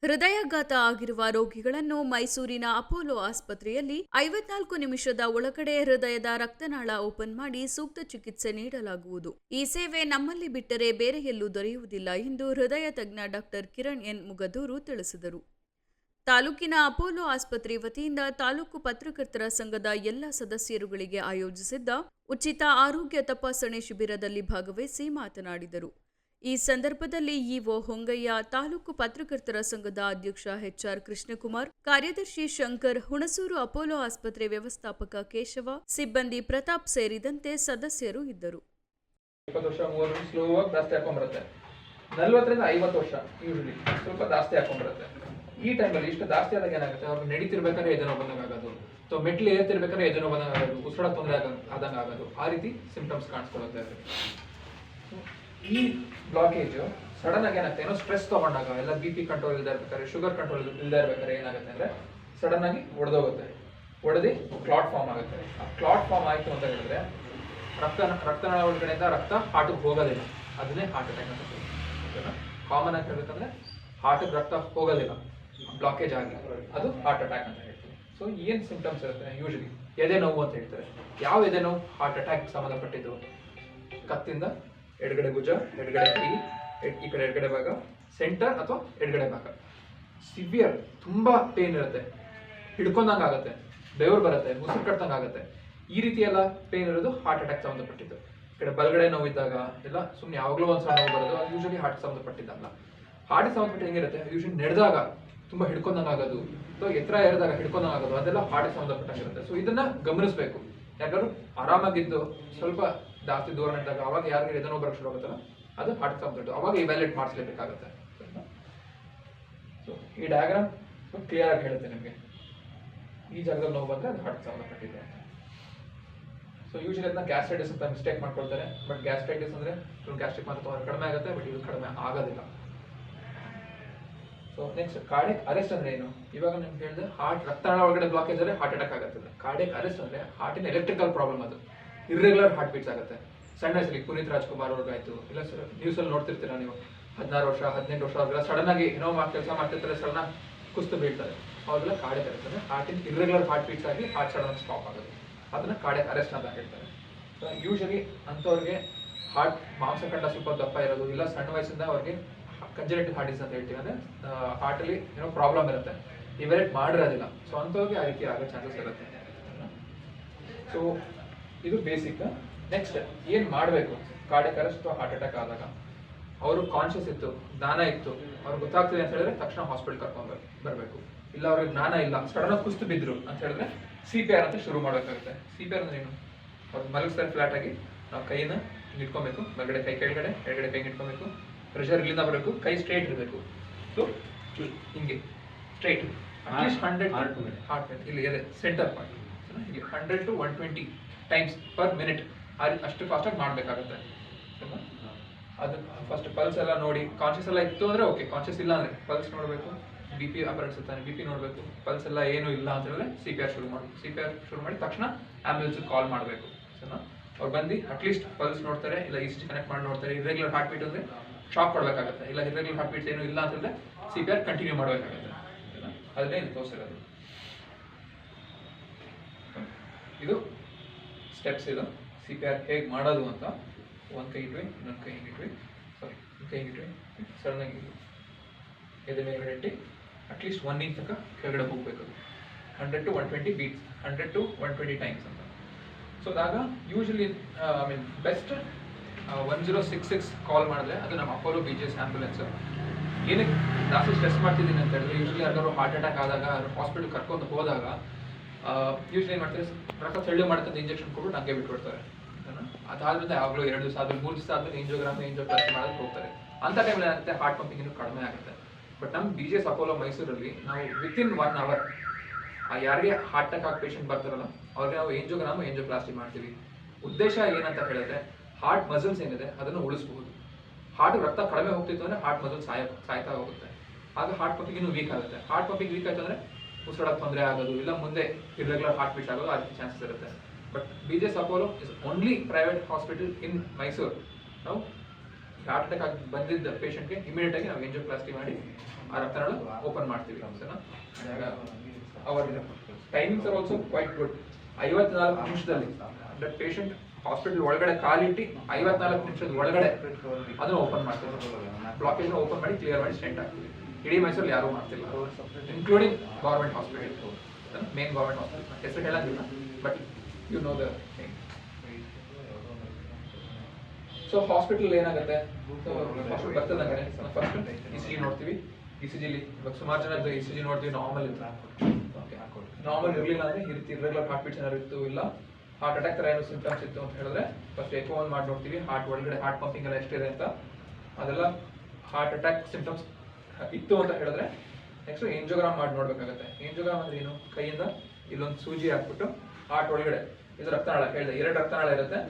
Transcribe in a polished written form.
ಹೃದಯಾಘಾತ ಆಗಿರುವ ರೋಗಿಗಳನ್ನು ಮೈಸೂರಿನ ಅಪೋಲೋ ಆಸ್ಪತ್ರೆಯಲ್ಲಿ 54 ನಿಮಿಷದ ಒಳಗಡೆ ಹೃದಯದ ರಕ್ತನಾಳ ಓಪನ್ ಮಾಡಿ ಸೂಕ್ತ ಚಿಕಿತ್ಸೆ ನೀಡಲಾಗುವುದು. ಈ ಸೇವೆ ನಮ್ಮಲ್ಲಿ ಬಿಟ್ಟರೆ ಬೇರೆ ಎಲ್ಲೂ ದೊರೆಯುವುದಿಲ್ಲ ಎಂದು ಹೃದಯ ತಜ್ಞ ಡಾಕ್ಟರ್ ಕಿರಣ್ ಎನ್ ಮುಗದೂರು ತಿಳಿಸಿದರು. ತಾಲೂಕಿನ ಅಪೋಲೋ ಆಸ್ಪತ್ರೆ ವತಿಯಿಂದ ತಾಲೂಕು ಪತ್ರಕರ್ತರ ಸಂಘದ ಎಲ್ಲ ಸದಸ್ಯರುಗಳಿಗೆ ಆಯೋಜಿಸಿದ್ದ ಉಚಿತ ಆರೋಗ್ಯ ತಪಾಸಣೆ ಶಿಬಿರದಲ್ಲಿ ಭಾಗವಹಿಸಿ ಮಾತನಾಡಿದರು. ಈ ಸಂದರ್ಭದಲ್ಲಿ ಇಒ ಹೊಂಗಯ್ಯ, ತಾಲೂಕು ಪತ್ರಕರ್ತರ ಸಂಘದ ಅಧ್ಯಕ್ಷ HR ಕೃಷ್ಣಕುಮಾರ್, ಕಾರ್ಯದರ್ಶಿ ಶಂಕರ್, ಹುಣಸೂರು ಅಪೋಲೋ ಆಸ್ಪತ್ರೆ ವ್ಯವಸ್ಥಾಪಕ ಕೇಶವ, ಸಿಬ್ಬಂದಿ ಪ್ರತಾಪ್ ಸೇರಿದಂತೆ ಸದಸ್ಯರು ಇದ್ದರು. 20 ವರ್ಷ 30 ಸ್ಲೋವಾಗಿ ಜಾಸ್ತಿ ಹಾಕೊಂಡ್ಬರುತ್ತೆ. 40 ರಿಂದ 50 ವರ್ಷ ಯೂಶಲಿ ಸ್ವಲ್ಪ ಜಾಸ್ತಿ ಹಾಕೊಂಡ್ಬರುತ್ತೆ. ಈ ಟೈಮಲ್ಲಿ ಇಷ್ಟು ಜಾಸ್ತಿ ಆದಾಗ ಏನಾಗುತ್ತೆ, ಅವ್ರು ನಡೀತಿರ್ಬೇಕಾದ್ರೆ ಎದೆನೋ ಬಂದಂಗಾಗೋದು, ಅಥವಾ ಮೆಟ್ಲು ಏರ್ತಿರ್ಬೇಕಾದ್ರೆ ಎದೆನೋ ಬಂದಂಗಾಗೋದು, ಉಸಿರಾಡಕ್ಕೆ ತೊಂದರೆ ಆದಂಗೆ ಆಗೋದು, ಆ ರೀತಿ ಸಿಂಪ್ಟಮ್ಸ್ ಕಾಣಿಸ್ಕೊಳ್ಳುತ್ತೆ. ಈ ಬ್ಲಾಕೇಜ್ ಸಡನ್ ಆಗಿ ಏನಾಗುತ್ತೆ, ಏನೋ ಸ್ಟ್ರೆಸ್ ತಗೊಂಡಾಗ, ಎಲ್ಲ BP ಕಂಟ್ರೋಲ್ ಇಲ್ಲದೆ ಇರ್ಬೇಕಾದ್ರೆ, ಶುಗರ್ ಕಂಟ್ರೋಲ್ ಇಲ್ಲದೆ ಇರ್ಬೇಕಾದ್ರೆ ಏನಾಗುತ್ತೆ ಅಂದ್ರೆ ಸಡನ್ ಆಗಿ ಒಡೆದೋಗುತ್ತೆ. ಒಡೆದು ಕ್ಲಾಟ್ ಫಾರ್ಮ್ ಆಗುತ್ತೆ. ಆ ಕ್ಲಾಟ್ ಫಾರ್ಮ್ ಆಯಿತು ಅಂತ ಹೇಳಿದ್ರೆ ರಕ್ತನಾಳ ಒಳಗಡೆಯಿಂದ ರಕ್ತ ಹಾರ್ಟಿಗೆ ಹೋಗೋದಿಲ್ಲ. ಅದನ್ನೇ ಹಾರ್ಟ್ ಅಟ್ಯಾಕ್ ಅಂತ ಹೇಳ್ತೀವಿ. ಕಾಮನ್ ಆಗಿ ಹೇಳ್ಬೇಕಂದ್ರೆ ಹಾರ್ಟಿಗೆ ರಕ್ತ ಹೋಗೋದಿಲ್ಲ, ಬ್ಲಾಕೇಜ್ ಆಗಿ, ಅದು ಹಾರ್ಟ್ ಅಟ್ಯಾಕ್ ಅಂತ ಹೇಳ್ತೀವಿ. ಸೊ ಏನು ಸಿಂಪ್ಟಮ್ಸ್ ಇರುತ್ತೆ, ಯೂಶಲಿ ಎದೆ ನೋವು ಅಂತ ಹೇಳ್ತಾರೆ. ಯಾವ ಎದೆ ನೋವು ಹಾರ್ಟ್ ಅಟ್ಯಾಕ್ ಸಂಬಂಧಪಟ್ಟಿದ್ದು? ಕತ್ತಿಂದ ಎಡಗಡೆ ಭುಜ, ಎಡಗಡೆ ಕೈ, ಈ ಕಡೆ ಎಡಗಡೆ ಭಾಗ, ಸೆಂಟರ್ ಅಥವಾ ಎಡಗಡೆ ಭಾಗ ಸಿವಿಯರ್ ತುಂಬಾ ಪೇನ್ ಇರುತ್ತೆ, ಹಿಡ್ಕೊಂಡಂಗೆ ಆಗುತ್ತೆ, ಬೆವರು ಬರುತ್ತೆ, ಉಸಿರು ಕಟ್ಟಂಗೆ ಆಗುತ್ತೆ. ಈ ರೀತಿ ಎಲ್ಲ ಪೇನ್ ಇರೋದು ಹಾರ್ಟ್ ಅಟ್ಯಾಕ್ ಸಂಬಂಧಪಟ್ಟಿದ್ದು. ಈ ಕಡೆ ಬಲಗಡೆ ನೋವಿದ್ದಾಗ ಎಲ್ಲ ಸುಮ್ಮನೆ ಯಾವಾಗಲೂ ಒಂದ್ಸಲ ನೋವು ಬರೋದು, ಅದು ಯೂಶಲಿ ಹಾರ್ಟ್ ಸಂಬಂಧಪಟ್ಟಿದ್ದಲ್ಲ. ಹಾರ್ಟ್ ಸಂಬಂಧಪಟ್ಟ ಹೆಂಗಿರುತ್ತೆ, ಯೂಶಲಿ ನಡೆದಾಗ ತುಂಬಾ ಹಿಡ್ಕೊಂಡಂಗೆ ಆಗೋದು, ಅಥವಾ ಎತ್ತರ ಏರಿದಾಗ ಹಿಡ್ಕೊಂಡಂಗೆ ಆಗೋದು, ಅದೆಲ್ಲ ಹಾರ್ಟ್ ಸಂಬಂಧಪಟ್ಟಂಗಿರುತ್ತೆ. ಸೊ ಇದನ್ನ ಗಮನಿಸಬೇಕು. ಯಾಕಂದ್ರೆ ಆರಾಮಾಗಿದ್ದು ಸ್ವಲ್ಪ ಜಾಸ್ತಿ ದೂರ ನಿಂತಾಗ ಅವಾಗ ಯಾರಿಗೆ ಎದೆನೋ ಬರೋಕ್ಕೆ ಶುರು ಆಗುತ್ತಲ್ಲ, ಅದು ಹಾರ್ಟ್ ಸಂಬಂಧಪಟ್ಟು ಅವಾಗ ಇವ್ಯಾಲ್ಯೂಯೇಟ್ ಮಾಡಿಸ್ಲೇಬೇಕಾಗುತ್ತೆ. ಸೊ ಈ ಡಯಾಗ್ರಾಮ್ ಕ್ಲಿಯರ್ ಆಗಿ ಹೇಳುತ್ತೆ ನಿಮಗೆ. ಈ ಜಾಗದಲ್ಲಿ ನೋವು ಬಂದ್ರೆ ಅದು ಹಾರ್ಟ್ ಸಂಬಂಧಪಟ್ಟಿದೆ ಅಂತ. ಸೊ ಯೂಶಲಿ ಅದನ್ನ ಗ್ಯಾಸ್ಟ್ರೈಟಿಸ್ ಅಂತ ಮಿಸ್ಟೇಕ್ ಮಾಡ್ಕೊಳ್ತಾರೆ. ಬಟ್ ಗ್ಯಾಸ್ಟ್ರೈಟಿಸ್ ಅಂದ್ರೆ ಗ್ಯಾಸ್ಟ್ರಿಕ್ ಮಾತ್ರ ಕಡಿಮೆ ಆಗುತ್ತೆ, ಬಟ್ ಇದು ಕಡಿಮೆ ಆಗೋದಿಲ್ಲ. ಸೊ ನೆಕ್ಸ್ಟ್ ಕಾರ್ಡಿಯಕ್ ಅರೆಸ್ಟ್ ಅಂದ್ರೆ ಏನು? ಇವಾಗ ನಿಮ್ಗೆ ಹೇಳಿದ್ರೆ ಹಾರ್ಟ್ ರಕ್ತನಾಳ ಒಳಗಡೆ ಬ್ಲಾಕೇಜ್ ಆದರೆ ಹಾರ್ಟ್ ಅಟ್ಯಾಕ್ ಆಗುತ್ತೆ. ಕಾರ್ಡಿಯಕ್ ಅರೆಸ್ಟ್ ಅಂದ್ರೆ ಹಾರ್ಟಿನ ಎಲೆಕ್ಟ್ರಿಕಲ್ ಪ್ರಾಬ್ಲಮ್, ಅದು ಇರ್ರೆಗ್ಯುಲರ್ ಹಾರ್ಟ್ ಬೀಟ್ಸ್ ಆಗುತ್ತೆ. ಸಣ್ಣ ವಯಸ್ಸಲ್ಲಿ ಪುನೀತ್ ರಾಜ್ಕುಮಾರ್ ಅವ್ರಿಗಾಯ್ತು, ಇಲ್ಲ ನ್ಯೂಸಲ್ಲಿ ನೋಡ್ತಿರ್ತೀರಾ ನೀವು, 16 ವರ್ಷ 18 ವರ್ಷ ಅವ್ರಿಗೆಲ್ಲ ಸಡನ್ ಆಗಿ ಏನೋ ಕೆಲಸ ಮಾಡ್ತಿರ್ತಾರೆ, ಸಡನ್ ಆಗಿ ಕುಸ್ತು ಬೀಳ್ತಾರೆ. ಅವಾಗೆಲ್ಲ ಕಾರ್ಡಿಯಕ್ ಅರೆಸ್ಟ್ ಅಂದ್ರೆ ಹಾರ್ಟಿನ ಇರ್ರೆಗ್ಯುಲರ್ ಹಾರ್ಟ್ ಬೀಟ್ಸ್ ಆಗಿ ಹಾರ್ಟ್ ಸಡನ್ ಸ್ಟಾಪ್ ಆಗೋದು, ಅದನ್ನ ಕಾರ್ಡಿಯಕ್ ಅರೆಸ್ಟ್ ಅಂತ ಹೇಳ್ತಾರೆ. ಸೊ ಯೂಶಲಿ ಅಂಥವ್ರಿಗೆ ಹಾರ್ಟ್ ಮಾಂಸಖಂಡ ಸ್ವಲ್ಪ ದಪ್ಪ ಇರೋದು, ಇಲ್ಲ ಸಣ್ಣ ವಯಸ್ಸಿಂದ ಅವ್ರಿಗೆ ಕಂಜನಿಟಲ್ ಹಾರ್ಟ್ ಡಿಸೀಸ್ ಅಂತ ಹೇಳ್ತೀವಿ, ಅಂದ್ರೆ ಹಾರ್ಟಲ್ಲಿ ಏನೋ ಪ್ರಾಬ್ಲಮ್ ಇರುತ್ತೆ, ಇವ್ಯಾಲ್ಯೂಯೇಟ್ ಮಾಡಿರೋದಿಲ್ಲ. ಸೊ ಅಂಥವ್ರಿಗೆ ಆ ರೀತಿ ಆಗೋ ಚಾನ್ಸಸ್ ಇರುತ್ತೆ. ಸೊ ಇದು ಬೇಸಿಕ್. ನೆಕ್ಸ್ಟ್ ಏನು ಮಾಡಬೇಕು ಕಾರ್ಡಿಯಕ್ ಅರೆಸ್ಟ್ ಅಥವಾ ಹಾರ್ಟ್ ಅಟ್ಯಾಕ್ ಆದಾಗ? ಅವರು ಕಾನ್ಷಿಯಸ್ ಇತ್ತು, ಜ್ಞಾನ ಇತ್ತು, ಅವ್ರಿಗೆ ಗೊತ್ತಾಗ್ತಿದೆ ಅಂತ ಹೇಳಿದ್ರೆ ತಕ್ಷಣ ಹಾಸ್ಪಿಟಲ್ ಕರ್ಕೊಂಡು ಬರಬೇಕು. ಇಲ್ಲ ಅವ್ರಿಗೆ ಜ್ಞಾನ ಇಲ್ಲ, ಸಡನ್ ಆಗಿ ಕುಸ್ತು ಬಿದ್ರು ಅಂತ ಹೇಳಿದ್ರೆ CPR ಅಂತ ಶುರು ಮಾಡಬೇಕಾಗುತ್ತೆ. CPR ಅಂದ್ರೆ ಏನು? ಅವ್ರು ಮಲಗಿಸ್ತಾರೆ ಫ್ಲಾಟ್ ಆಗಿ, ನಾವು ಕೈನ ಇಟ್ಕೊಬೇಕು, ಬಲಗಡೆ ಕೈ ಕೆಳಗಡೆ, ಎಡಗಡೆ ಕೈ ಇಟ್ಕೊಬೇಕು, ಪ್ರೆಷರ್ ಇಲ್ಲಿಂದ ಬರಬೇಕು, ಕೈ ಸ್ಟ್ರೈಟ್ ಇರಬೇಕು. ಸೊ ಹಿಂಗೆ ಸ್ಟ್ರೈಟ್, ಅಟ್ಲೀಸ್ಟ್ 100 ಹಾರ್ಟ್ ಇಲ್ಲಿ ಇದೆ ಸೆಂಟರ್ ಪಾಯಿಂಟ್, ಇಲ್ಲಿ 100 to 120 ಟೈಮ್ಸ್ ಪರ್ ಮಿನಿಟ್ ಅಷ್ಟು ಫಾಸ್ಟಾಗಿ ಮಾಡಬೇಕಾಗುತ್ತೆ. ಅದು ಫಸ್ಟ್ ಪಲ್ಸ್ ಎಲ್ಲ ನೋಡಿ, ಕಾನ್ಷಿಯಸ್ ಎಲ್ಲ ಇತ್ತು ಅಂದರೆ ಓಕೆ, ಕಾನ್ಷಿಯಸ್ ಇಲ್ಲ ಅಂದರೆ ಪಲ್ಸ್ ನೋಡಬೇಕು, BP ಅಪರೇಟ್ಸ್ ಇರ್ತಾನೆ, BP ನೋಡಬೇಕು, ಪಲ್ಸ್ ಎಲ್ಲ ಏನೂ ಇಲ್ಲ ಅಂತ ಹೇಳಿದ್ರೆ CPR ಶುರು ಮಾಡಬೇಕು. CPR ಶುರು ಮಾಡಿ ತಕ್ಷಣ ಆ್ಯಂಬುಲೆನ್ಸ್ ಕಾಲ್ ಮಾಡಬೇಕು. ಸರಿನಾ? ಅವ್ರು ಬಂದು ಅಟ್ಲೀಸ್ಟ್ ಪಲ್ಸ್ ನೋಡ್ತಾರೆ, ಇಲ್ಲ ECG ಕನೆಕ್ಟ್ ಮಾಡಿ ನೋಡ್ತಾರೆ. ಇರ್ರೆಗ್ಯುಲರ್ ಹಾರ್ಟ್ ಬೀಟ್ ಅಂದರೆ ಶಾಕ್ ಕೊಡಬೇಕಾಗುತ್ತೆ, ಇಲ್ಲ ಇರ್ರೆಗ್ಯುಲರ್ ಹಾರ್ಟ್ ಬೀಟ್ಸ್ ಏನೂ ಇಲ್ಲ ಅಂತ ಹೇಳಿದ್ರೆ CPR ಕಂಟಿನ್ಯೂ ಮಾಡಬೇಕಾಗುತ್ತೆ. ಅದನ್ನೇ ಇದು ತೋರಿಸಿರೋದು. ಇದು ಸ್ಟೆಪ್ಸ್, ಇದು CPR ಹೇಗೆ ಮಾಡೋದು ಅಂತ. ಒಂದು ಕೈ ಇಟ್ವಿ, ಇನ್ನೊಂದು ಕೈ ಹಿಂಗಿಟ್ವಿ, ಸಾರಿ ಕೈ ಹಿಂಗಿಟ್ವಿ, ಸಡನ್ನಾಗಿ ಎದೆ ಮೇಲ್ಗಡೆ ಇಟ್ಟು ಅಟ್ಲೀಸ್ಟ್ 1 ಇಂಚ್ ತನಕ ಕೆಳಗಡೆ ಹೋಗಬೇಕು. 100 to 120 ಬೀಟ್ಸ್, 100 to 120 ಟೈಮ್ಸ್ ಅಂತ. ಸೊ ಅದಾಗ ಯೂಶಲಿ ಬೆಸ್ಟ್ 1066 ಕಾಲ್ ಮಾಡಿದ್ರೆ ಅದು ನಮ್ಮ ಅಪೋಲೋ BGS ಆ್ಯಂಬುಲೆನ್ಸ್. ಏನಕ್ಕೆ ಜಾಸ್ತಿ ಸ್ಟ್ರೆಸ್ ಮಾಡ್ತಿದ್ದೀನಿ ಅಂತ ಹೇಳಿದ್ರೆ, ಯೂಶಲಿ ಯಾರು ಹಾರ್ಟ್ ಅಟ್ಯಾಕ್ ಆದಾಗ ಹಾಸ್ಪಿಟಲ್ ಕರ್ಕೊಂಡು ಹೋದಾಗ ಯೂಶಲಿ ಏನು ಮಾಡ್ತಾರೆ, ರಕ್ತ ತೆಳ್ಳು ಮಾಡ್ತಂತ ಇಂಜೆಕ್ಷನ್ ಕೊಟ್ಬಿಟ್ಟು ಹಂಗೆ ಬಿಟ್ಬಿಡ್ತಾರೆ. ಅದಾದ್ಮೇಲೆ ಯಾವಾಗಲೂ 2 ದಿವಸ ಆದ್ಮೇಲೆ 3 ದಿವಸ ಆದ್ಮೇಲೆ ಏಂಜಿಯೋಪ್ಲಾಸ್ಟಿ ಮಾಡೋದಕ್ಕೆ ಹೋಗ್ತಾರೆ. ಅಂಥ ಟೈಮಲ್ಲಿ ಏನಾಗುತ್ತೆ, ಹಾರ್ಟ್ ಪಂಪಿಂಗ್ ಇನ್ನೂ ಕಡಿಮೆ ಆಗುತ್ತೆ. ಬಟ್ ನಮ್ಮ BGS ಅಪೋಲೋ ಮೈಸೂರಲ್ಲಿ ನಾವು ವಿತಿನ್ 1 hour ಯಾರಿಗೆ ಹಾರ್ಟ್ ಅಟ್ಯಾಕ್ ಆಗಿ ಪೇಷಂಟ್ ಬರ್ತಾರಲ್ಲ ಅವ್ರಿಗೆ ನಾವು ಏಂಜಿಯೋಪ್ಲಾಸ್ಟಿ ಮಾಡ್ತೀವಿ. ಉದ್ದೇಶ ಏನಂತ ಹೇಳಿದ್ರೆ, ಹಾರ್ಟ್ ಮಸಲ್ಸ್ ಏನಿದೆ ಅದನ್ನು ಉಳಿಸಬಹುದು. ಹಾರ್ಟ್ ರಕ್ತ ಕಡಿಮೆ ಹೋಗ್ತಿತ್ತು ಅಂದರೆ ಹಾರ್ಟ್ ಮಸಲ್ ಸಾಯ್ತಾ ಹೋಗುತ್ತೆ, ಆಗ ಹಾರ್ಟ್ ಪಂಪಿಂಗ್ ಇನ್ನೂ ವೀಕ್ ಆಗುತ್ತೆ. ಹಾರ್ಟ್ ಪಂಪಿಂಗ್ ವೀಕ್ ಆಯ್ತು ಅಂದರೆ ಉಸಿರಾಡಕ್ಕೆ ತೊಂದರೆ ಆಗೋದು, ಇಲ್ಲ ಮುಂದೆ ಇರ್ರೆಗ್ಯುಲರ್ ಹಾರ್ಟ್ ಬೀಟ್ ಆಗೋದು, ಆ ರೀತಿ ಚಾನ್ಸಸ್ ಇರುತ್ತೆ. But BGS Apollo is only private hospital ಇನ್ ಮೈಸೂರು. ನಾವು ಹಾರ್ಟ್ ಅಟ್ಯಾಕ್ ಆಗಿ ಬಂದಿದ್ದ ಪೇಷಂಟ್ಗೆ ಇಮಿಡಿಯೇಟ್ ಆಗಿ ನಾವು ಎಂಜಿಯೋಪ್ಲಾಸ್ಟಿ ಮಾಡಿ ಆ ರಕ್ತನಾಳ ಓಪನ್ ಮಾಡ್ತೀವಿ ಸರಿನಾ. Our timings are also quite good. 54 ನಿಮಿಷದಲ್ಲಿ ದಟ್ ಪೇಷಂಟ್ ಹಾಸ್ಪಿಟಲ್ ಒಳಗಡೆ ಕಾಲಿಟ್ಟು 54 ನಿಮಿಷದ ಒಳಗಡೆ ಅದನ್ನು ಓಪನ್ ಮಾಡ್ತೀವಿ. ಬ್ಲಾಕೇಜ್ ಓಪನ್ ಮಾಡಿ ಕ್ಲಿಯರ್ ಮಾಡಿ ಸ್ಟೆಂಟ್ ಆಗ್ತೀವಿ. ಇಡೀ ಮೈಸೂರಲ್ಲಿ ಯಾರೂ ಮಾಡ್ತಿಲ್ಲ, including government hospital, main government hospital. ಹೆಸರು ಹೇಳಂಗಿಲ್ಲ, but you know the thing. So hospital ಏನಾಗುತ್ತೆ, ಹಾಸ್ಪಿಟಲ್ ಬರ್ತದಂಗೆ ಫಸ್ಟ್ ECG ನೋಡ್ತೀವಿ. ECGಲಿ ಇವಾಗ ಸುಮಾರು ಜನ ECG ನೋಡ್ತೀವಿ, ನಾರ್ಮಲ್ ಇತ್ತು. ನಾರ್ಮಲ್ ಇರಲಿಲ್ಲ ಅಂದ್ರೆ ಇರ್ರೆಗ್ಯುಲರ್ ಹಾರ್ಟ್ ಬೀಟ್ಸ್ ಏನಾದ್ರು ಇತ್ತು, ಇಲ್ಲ ಹಾರ್ಟ್ ಅಟ್ಯಾಕ್ ಥರ ಏನೋ ಸಿಂಪ್ಟಮ್ಸ್ ಇತ್ತು ಅಂತ ಹೇಳಿದ್ರೆ ಫಸ್ಟ್ ಎಕೋ ಒಂದು ಮಾಡಿ ನೋಡ್ತೀವಿ. ಹಾರ್ಟ್ ಒಳಗಡೆ ಹಾರ್ಟ್ ಪಂಪಿಂಗ್ ಎಲ್ಲ ಎಷ್ಟಿದೆ ಅಂತ. ಅದೆಲ್ಲ ಹಾರ್ಟ್ ಅಟ್ಯಾಕ್ ಸಿಂಪ್ಟಮ್ಸ್ ಇತ್ತು ಅಂತ ಹೇಳಿದ್ರೆ ನೆಕ್ಸ್ಟ್ ಎಂಜಿಯೋಗ್ರಾಮ್ ಮಾಡಿ ನೋಡ್ಬೇಕಾಗುತ್ತೆ. ಎಂಜಿಯೋಗ್ರಾಮ್ ಅಂದ್ರೆ ಏನು, ಕೈಯಿಂದ ಇಲ್ಲೊಂದು ಸೂಜಿ ಹಾಕ್ಬಿಟ್ಟು ಹಾರ್ಟ್ ಒಳಗಡೆ ಇದು ರಕ್ತನಾಳ ಹೇಳಿದೆ, 2 ರಕ್ತನಾಳ ಇರುತ್ತೆ.